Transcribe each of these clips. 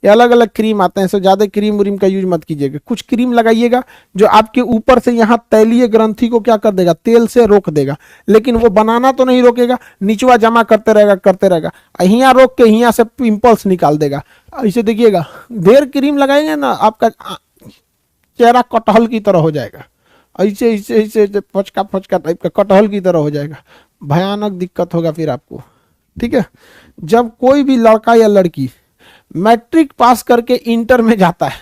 ये अलग अलग क्रीम आते हैं, सो ज़्यादा क्रीम व्रीम का यूज मत कीजिएगा। कुछ क्रीम लगाइएगा जो आपके ऊपर से यहाँ तैलीय ग्रंथि को क्या कर देगा, तेल से रोक देगा, लेकिन वो बनाना तो नहीं रोकेगा, निचवा जमा करते रहेगा, यहाँ रोक के यहाँ से पिंपल्स निकाल देगा। ऐसे देखिएगा, ढेर क्रीम लगाएंगे ना आपका चेहरा कटहल की तरह हो जाएगा, ऐसे ऐसे ऐसे फचका फचका टाइप का कटहल की तरह हो जाएगा, भयानक दिक्कत होगा फिर आपको। ठीक है, जब कोई भी लड़का या लड़की मैट्रिक पास करके इंटर में जाता है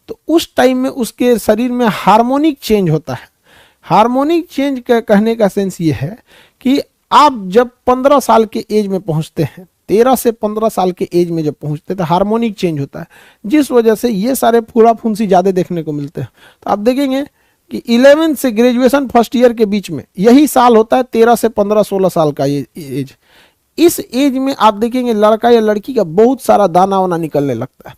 तो उस टाइम में उसके शरीर में हार्मोनिक चेंज होता है। हार्मोनिक चेंज का कहने का सेंस ये है कि आप जब 15 साल के एज में पहुंचते हैं, 13 से 15 साल के एज में जब पहुंचते हैं तो हार्मोनिक चेंज होता है, जिस वजह से ये सारे फूला फुंसी ज़्यादा देखने को मिलते हैं। तो आप देखेंगे कि 11 से ग्रेजुएशन फर्स्ट ईयर के बीच में यही साल होता है 13 से 15-16 साल का ये एज। इस एज में आप देखेंगे लड़का या लड़की का बहुत सारा दाना वाना निकलने लगता है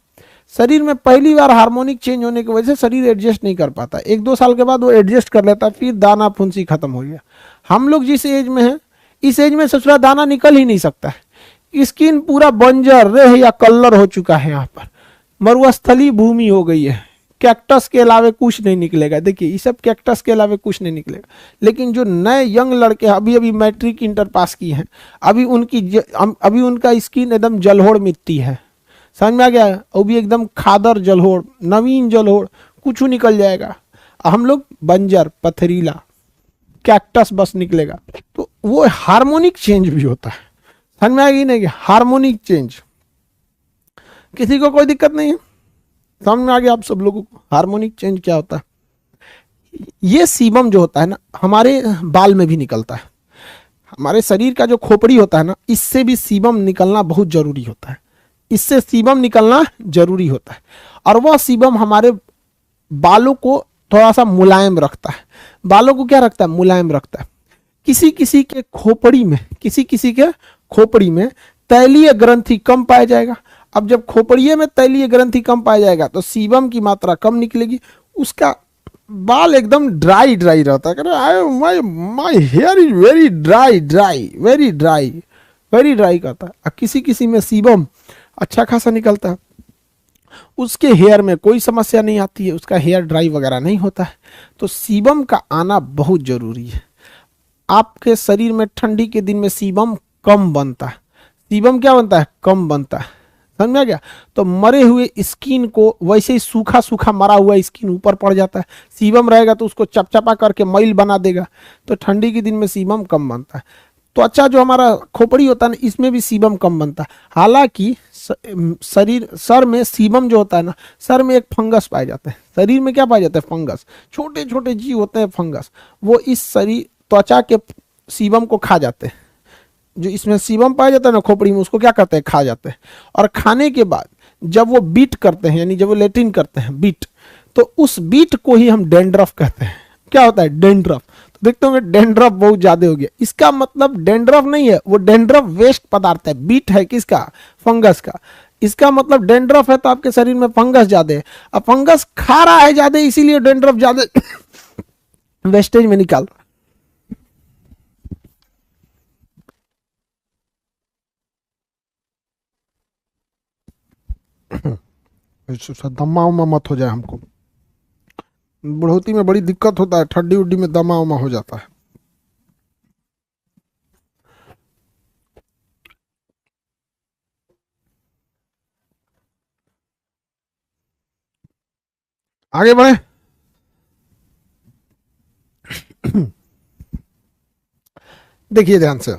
शरीर में। पहली बार हार्मोनिक चेंज होने की वजह से शरीर एडजस्ट नहीं कर पाता, 1-2 साल के बाद वो एडजस्ट कर लेता है, फिर दाना फुंसी खत्म हो गया। हम लोग जिस एज में हैं, इस एज में ससुरा दाना निकल ही नहीं सकता है, स्किन पूरा बंजर रेह या कलर हो चुका है, यहाँ पर मरुस्थली भूमि हो गई है, कैक्टस के अलावे कुछ नहीं निकलेगा। देखिए ये सब कैक्टस के अलावे कुछ नहीं निकलेगा। लेकिन जो नए यंग लड़के अभी अभी मैट्रिक इंटर पास किए हैं, अभी उनका स्किन एकदम जलोढ़ मिट्टी है, समझ में आ गया, वो भी एकदम खादर जलोढ़, नवीन जलोढ़, कुछ निकल जाएगा। हम लोग बंजर पथरीला कैक्टस बस निकलेगा। तो वो हार्मोनिक चेंज भी होता है, समझ में आ गई नहीं, हार्मोनिक चेंज। किसी को कोई दिक्कत नहीं है, समझ में आ गया आप सब लोगों को हार्मोनिक चेंज क्या होता है। ये सीबम जो होता है ना, हमारे बाल में भी निकलता है। हमारे शरीर का जो खोपड़ी होता है ना, इससे भी सीबम निकलना बहुत जरूरी होता है, इससे सीबम निकलना जरूरी होता है। और वह सीबम हमारे बालों को थोड़ा सा मुलायम रखता है। बालों को क्या रखता है, मुलायम रखता है। किसी किसी के खोपड़ी में तैलीय ग्रंथि कम पाया जाएगा। अब जब खोपड़िए में तैलीय ग्रंथि कम पाया जाएगा तो सीबम की मात्रा कम निकलेगी, उसका बाल एकदम ड्राई रहता है। My here is very dry करता है। किसी किसी में सीबम अच्छा खासा निकलता है, उसके हेयर में कोई समस्या नहीं आती है, उसका हेयर ड्राई वगैरह नहीं होता है। तो सीबम का आना बहुत जरूरी है। आपके शरीर में ठंडी के दिन में सीबम कम बनता है, सीबम क्या बनता है, कम बनता है, समझ में आ गया। तो मरे हुए स्किन को वैसे ही सूखा सूखा मरा हुआ स्किन ऊपर पड़ जाता है, सीबम रहेगा तो उसको चपचपा करके मैल बना देगा। तो ठंडी के दिन में सीबम कम बनता है। त्वचा जो हमारा खोपड़ी होता है ना, इसमें भी सीबम कम बनता है। हालांकि सर में सीबम जो होता है ना, सर में एक फंगस पाए जाते हैं। शरीर में क्या पाए जाते हैं, फंगस, छोटे छोटे जीव होते हैं फंगस, वो इस शरीर त्वचा के सीबम को खा जाते हैं। जो इसमें सीबम पाया जाता है ना खोपड़ी में, उसको क्या करते हैं, खा जाते हैं। और खाने के बाद जब वो बीट करते हैं, यानी जब वो लेट्रिन करते हैं बीट, तो उस बीट को ही हम डेंड्रफ कहते हैं। क्या होता है, डेंड्रफ। तो देखते होंगे डेंड्रफ बहुत ज्यादा हो गया, इसका मतलब डेंड्रफ नहीं है, वो डेंड्रफ वेस्ट पदार्थ है, बीट है किसका, फंगस का। इसका मतलब डेंड्रफ है तो आपके शरीर में फंगस ज्यादा है, अब फंगस खा रहा है ज्यादा, इसीलिए डेंड्रफ ज्यादा वेस्टेज में निकाल रहा। दमा उमा मत हो जाए हमको, बुढ़ोती में बड़ी दिक्कत होता है, ठंडी उड्डी में दमा उमा हो जाता है। आगे बढ़े। देखिए ध्यान से,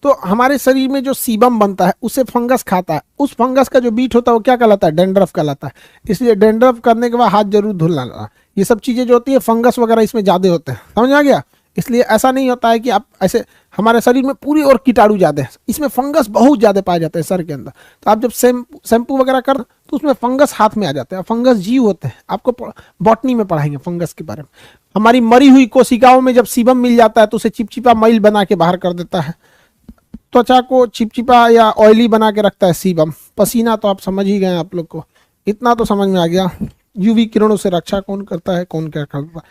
तो हमारे शरीर में जो सीबम बनता है उसे फंगस खाता है, उस फंगस का जो बीट होता है वो क्या कहलाता है, डेंड्रफ कहलाता है। इसलिए डेंड्रफ करने के बाद हाथ जरूर धुलना। ये सब चीजें जो होती है फंगस वगैरह इसमें ज्यादा होते हैं, समझ आ गया। इसलिए ऐसा नहीं होता है कि आप ऐसे, हमारे शरीर में पूरी और कीटाणु ज्यादा है, इसमें फंगस बहुत ज्यादा पाए जाते हैं सर के अंदर। तो आप जब शैम्पू वगैरह कर तो उसमें फंगस हाथ में आ जाते हैं। फंगस जीव होते हैं, आपको बॉटनी में पढ़ाएंगे फंगस के बारे में। हमारी मरी हुई कोशिकाओं में जब सीबम मिल जाता है तो उसे चिपचिपा मैल बना के बाहर कर देता है, त्वचा को चिपचिपा या ऑयली बना के रखता है सीबम। पसीना तो आप समझ ही गए, आप लोग को इतना तो समझ में आ गया। यूवी किरणों से रक्षा कौन करता है, कौन क्या करता है।